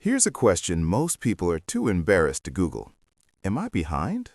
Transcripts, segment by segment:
Here's a question most people are too embarrassed to Google. Am I behind?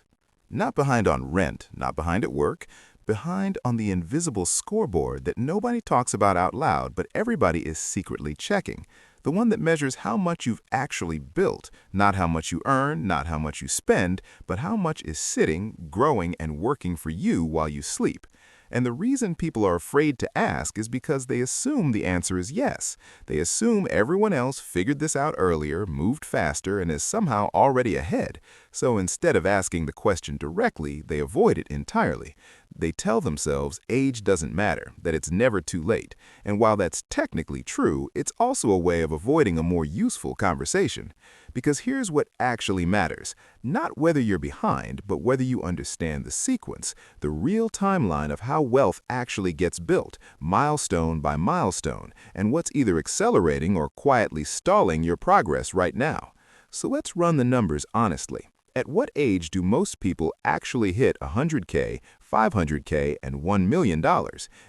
Not behind on rent, not behind at work, behind on the invisible scoreboard that nobody talks about out loud, but everybody is secretly checking. The one that measures how much you've actually built, not how much you earn, not how much you spend, but how much is sitting, growing, and working for you while you sleep. And the reason people are afraid to ask is because they assume the answer is yes. They assume everyone else figured this out earlier, moved faster, and is somehow already ahead. So instead of asking the question directly, they avoid it entirely. They tell themselves age doesn't matter, that it's never too late. And while that's technically true, it's also a way of avoiding a more useful conversation. Because here's what actually matters. Not whether you're behind, but whether you understand the sequence, the real timeline of how wealth actually gets built, milestone by milestone, and what's either accelerating or quietly stalling your progress right now. So let's run the numbers honestly. At what age do most people actually hit 100K, 500K, and $1 million?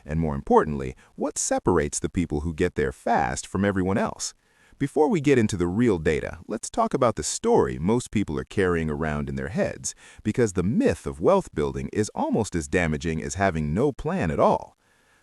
And more importantly, what separates the people who get there fast from everyone else? Before we get into the real data, let's talk about the story most people are carrying around in their heads, because the myth of wealth building is almost as damaging as having no plan at all.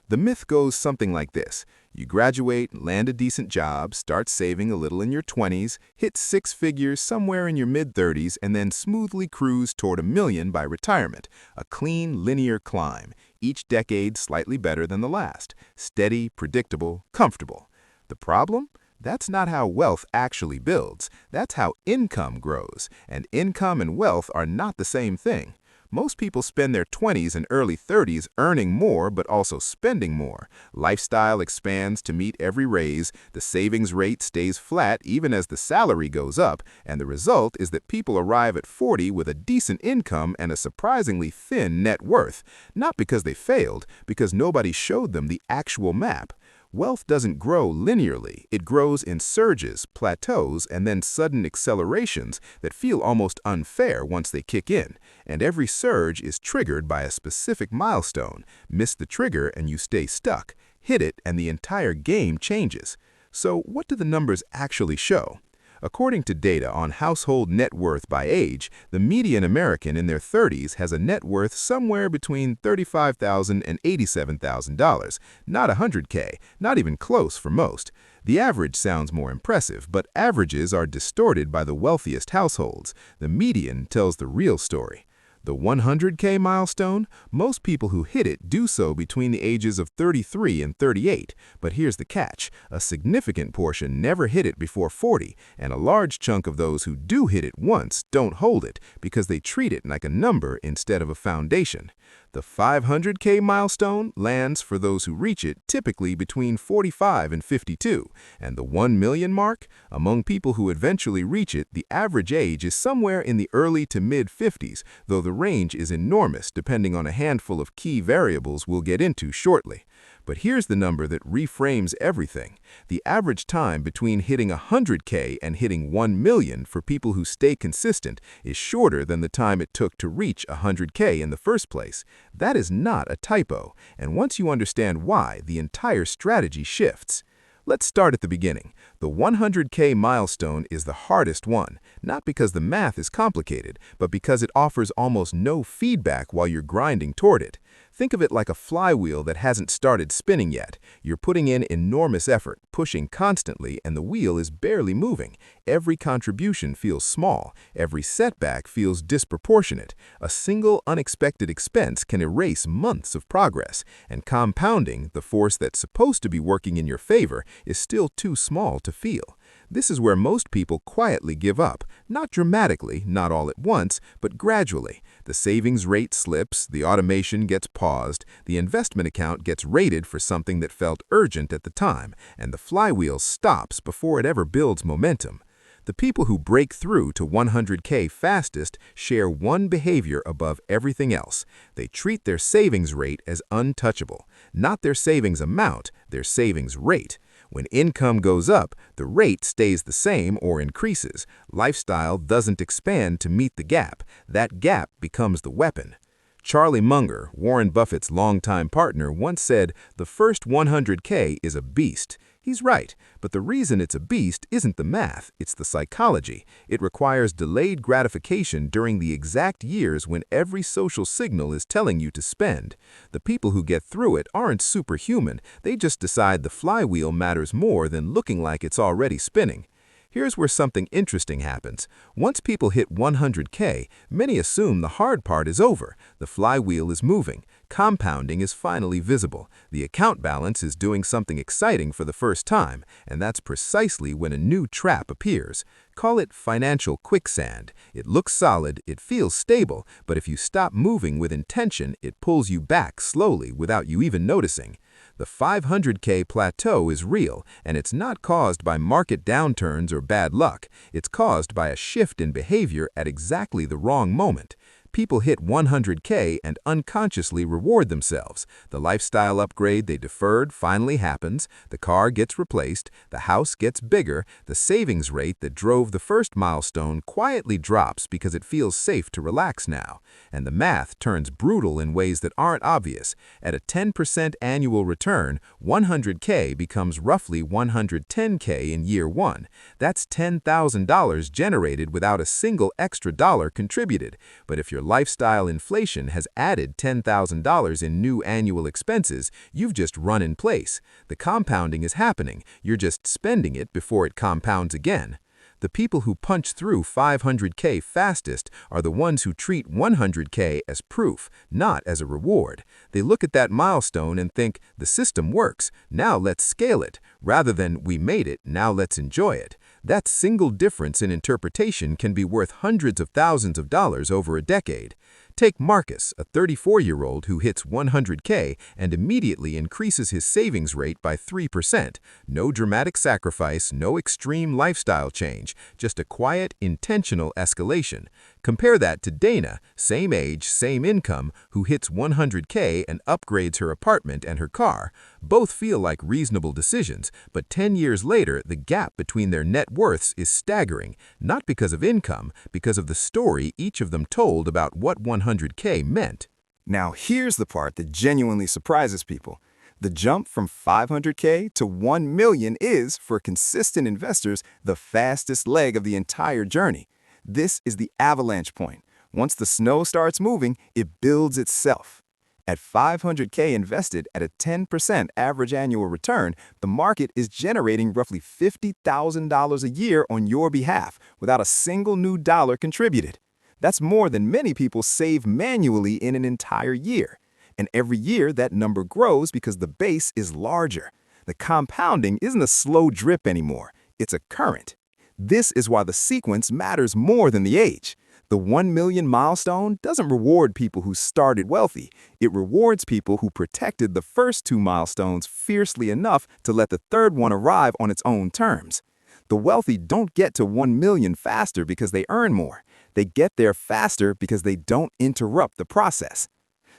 The myth goes something like this. You graduate, land a decent job, start saving a little in your 20s, hit six figures somewhere in your mid-30s, and then smoothly cruise toward $1 million by retirement. A clean, linear climb, each decade slightly better than the last. Steady, predictable, comfortable. The problem? That's not how wealth actually builds. That's how income grows. And income and wealth are not the same thing. Most people spend their 20s and early 30s earning more but also spending more. Lifestyle expands to meet every raise, the savings rate stays flat even as the salary goes up, and the result is that people arrive at 40 with a decent income and a surprisingly thin net worth. Not because they failed, because nobody showed them the actual map. Wealth doesn't grow linearly. It grows in surges, plateaus, and then sudden accelerations that feel almost unfair once they kick in. And every surge is triggered by a specific milestone. Miss the trigger and you stay stuck. Hit it and the entire game changes. So what do the numbers actually show? According to data on household net worth by age, the median American in their 30s has a net worth somewhere between $35,000 and $87,000, not 100K, not even close for most. The average sounds more impressive, but averages are distorted by the wealthiest households. The median tells the real story. The 100K milestone, most people who hit it do so between the ages of 33 and 38. But here's the catch. A significant portion never hit it before 40, and a large chunk of those who do hit it once don't hold it because they treat it like a number instead of a foundation. The 500K milestone lands for those who reach it typically between 45 and 52, and the 1 million mark, among people who eventually reach it, the average age is somewhere in the early to mid-50s, though the range is enormous depending on a handful of key variables we'll get into shortly. But here's the number that reframes everything. The average time between hitting 100K and hitting 1 million for people who stay consistent is shorter than the time it took to reach 100K in the first place. That is not a typo, and once you understand why, the entire strategy shifts. Let's start at the beginning. The 100K milestone is the hardest one, not because the math is complicated, but because it offers almost no feedback while you're grinding toward it. Think of it like a flywheel that hasn't started spinning yet. You're putting in enormous effort, pushing constantly, and the wheel is barely moving. Every contribution feels small. Every setback feels disproportionate. A single unexpected expense can erase months of progress. And compounding, the force that's supposed to be working in your favor, is still too small to feel. This is where most people quietly give up, not dramatically, not all at once, but gradually. The savings rate slips, the automation gets paused, the investment account gets rated for something that felt urgent at the time, and the flywheel stops before it ever builds momentum. The people who break through to 100K fastest share one behavior above everything else. They treat their savings rate as untouchable, not their savings amount, their savings rate. When income goes up, the rate stays the same or increases. Lifestyle doesn't expand to meet the gap. That gap becomes the weapon. Charlie Munger, Warren Buffett's longtime partner, once said, "The first 100K is a beast." He's right, but the reason it's a beast isn't the math, it's the psychology. It requires delayed gratification during the exact years when every social signal is telling you to spend. The people who get through it aren't superhuman, they just decide the flywheel matters more than looking like it's already spinning. Here's where something interesting happens. Once people hit 100K, many assume the hard part is over. The flywheel is moving. Compounding is finally visible. The account balance is doing something exciting for the first time, and that's precisely when a new trap appears. Call it financial quicksand. It looks solid, it feels stable, but if you stop moving with intention, it pulls you back slowly without you even noticing. The 500K plateau is real, and it's not caused by market downturns or bad luck. It's caused by a shift in behavior at exactly the wrong moment. People hit 100K and unconsciously reward themselves. The lifestyle upgrade they deferred finally happens, the car gets replaced, the house gets bigger, the savings rate that drove the first milestone quietly drops because it feels safe to relax now. And the math turns brutal in ways that aren't obvious. At a 10% annual return, 100K becomes roughly 110K in year one. That's $10,000 generated without a single extra dollar contributed. But if your lifestyle inflation has added $10,000 in new annual expenses, you've just run in place. The compounding is happening, you're just spending it before it compounds again. The people who punch through 500K fastest are the ones who treat 100K as proof, not as a reward. They look at that milestone and think, the system works, now let's scale it, rather than we made it, now let's enjoy it. That single difference in interpretation can be worth hundreds of thousands of dollars over a decade. Take Marcus, a 34-year-old who hits 100K and immediately increases his savings rate by 3%. No dramatic sacrifice, no extreme lifestyle change, just a quiet, intentional escalation. Compare that to Dana, same age, same income, who hits 100K and upgrades her apartment and her car. Both feel like reasonable decisions, but 10 years later, the gap between their net worths is staggering, not because of income, because of the story each of them told about what 100K meant. Now here's the part that genuinely surprises people. The jump from 500K to 1 million is, for consistent investors, the fastest leg of the entire journey. This is the avalanche point. Once the snow starts moving, it builds itself. At 500K invested at a 10% average annual return, the market is generating roughly $50,000 a year on your behalf without a single new dollar contributed. That's more than many people save manually in an entire year. And every year that number grows because the base is larger. The compounding isn't a slow drip anymore, it's a current. This is why the sequence matters more than the age. The 1 million milestone doesn't reward people who started wealthy. It rewards people who protected the first two milestones fiercely enough to let the third one arrive on its own terms. The wealthy don't get to 1 million faster because they earn more. They get there faster because they don't interrupt the process.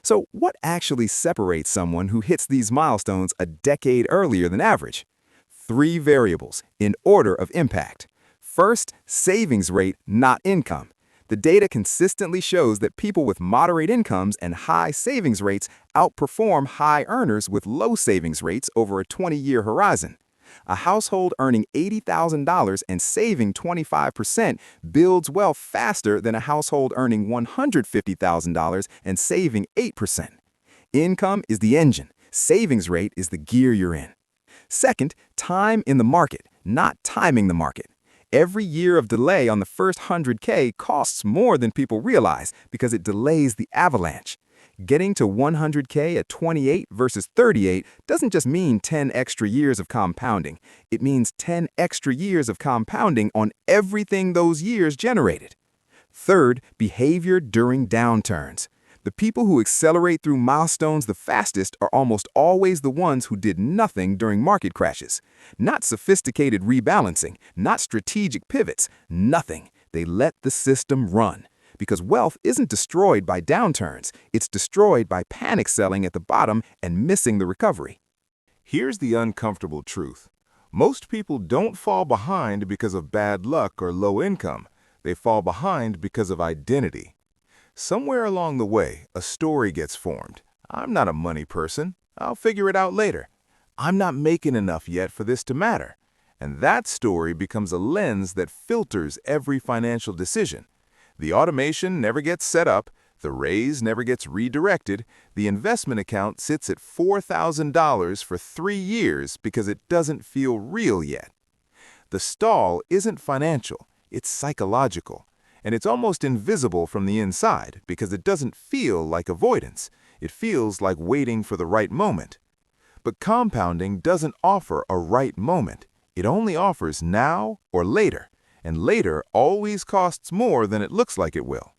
So what actually separates someone who hits these milestones a decade earlier than average? 3 variables in order of impact. First, savings rate, not income. The data consistently shows that people with moderate incomes and high savings rates outperform high earners with low savings rates over a 20-year horizon. A household earning $80,000 and saving 25% builds wealth faster than a household earning $150,000 and saving 8%. Income is the engine. Savings rate is the gear you're in. Second, time in the market, not timing the market. Every year of delay on the first 100K costs more than people realize because it delays the avalanche. Getting to 100K at 28 versus 38 doesn't just mean 10 extra years of compounding. It means 10 extra years of compounding on everything those years generated. Third, behavior during downturns. The people who accelerate through milestones the fastest are almost always the ones who did nothing during market crashes. Not sophisticated rebalancing, not strategic pivots, nothing. They let the system run. Because wealth isn't destroyed by downturns, it's destroyed by panic selling at the bottom and missing the recovery. Here's the uncomfortable truth. Most people don't fall behind because of bad luck or low income. They fall behind because of identity. Somewhere along the way, a story gets formed. I'm not a money person. I'll figure it out later. I'm not making enough yet for this to matter. And that story becomes a lens that filters every financial decision. The automation never gets set up, the raise never gets redirected, the investment account sits at $4,000 for 3 years because it doesn't feel real yet. The stall isn't financial, it's psychological. And it's almost invisible from the inside because it doesn't feel like avoidance. It feels like waiting for the right moment. But compounding doesn't offer a right moment. It only offers now or later, and later always costs more than it looks like it will.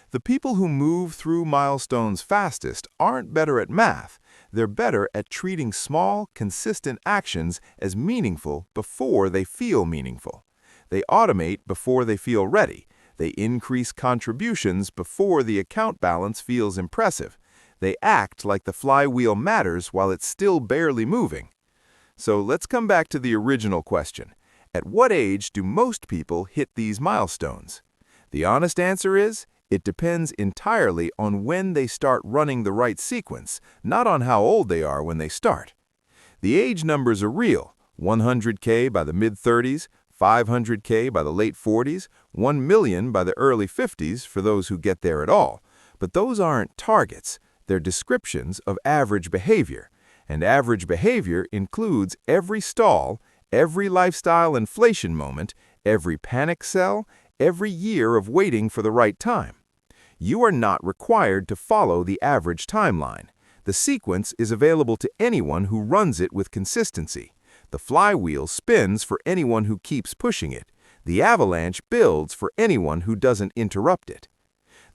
The people who move through milestones fastest aren't better at math. They're better at treating small, consistent actions as meaningful before they feel meaningful. They automate before they feel ready. They increase contributions before the account balance feels impressive. They act like the flywheel matters while it's still barely moving. So let's come back to the original question. At what age do most people hit these milestones? The honest answer is, it depends entirely on when they start running the right sequence, not on how old they are when they start. The age numbers are real, 100K by the mid-30s, 500K by the late 40s, 1 million by the early 50s for those who get there at all. But those aren't targets, they're descriptions of average behavior. And average behavior includes every stall, every lifestyle inflation moment, every panic sell, every year of waiting for the right time. You are not required to follow the average timeline. The sequence is available to anyone who runs it with consistency. The flywheel spins for anyone who keeps pushing it. The avalanche builds for anyone who doesn't interrupt it.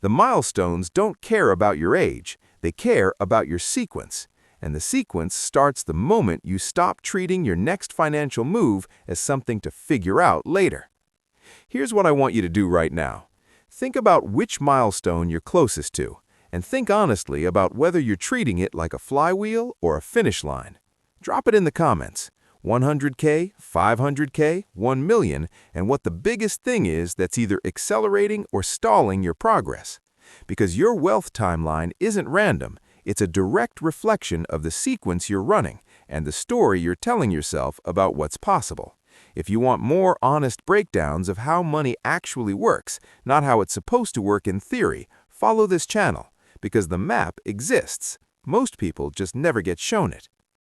The milestones don't care about your age, they care about your sequence. And the sequence starts the moment you stop treating your next financial move as something to figure out later. Here's what I want you to do right now. Think about which milestone you're closest to, and think honestly about whether you're treating it like a flywheel or a finish line. Drop it in the comments. 100K, 500K, 1 million, and what the biggest thing is that's either accelerating or stalling your progress. Because your wealth timeline isn't random, it's a direct reflection of the sequence you're running and the story you're telling yourself about what's possible. If you want more honest breakdowns of how money actually works, not how it's supposed to work in theory, follow this channel, because the map exists. Most people just never get shown it.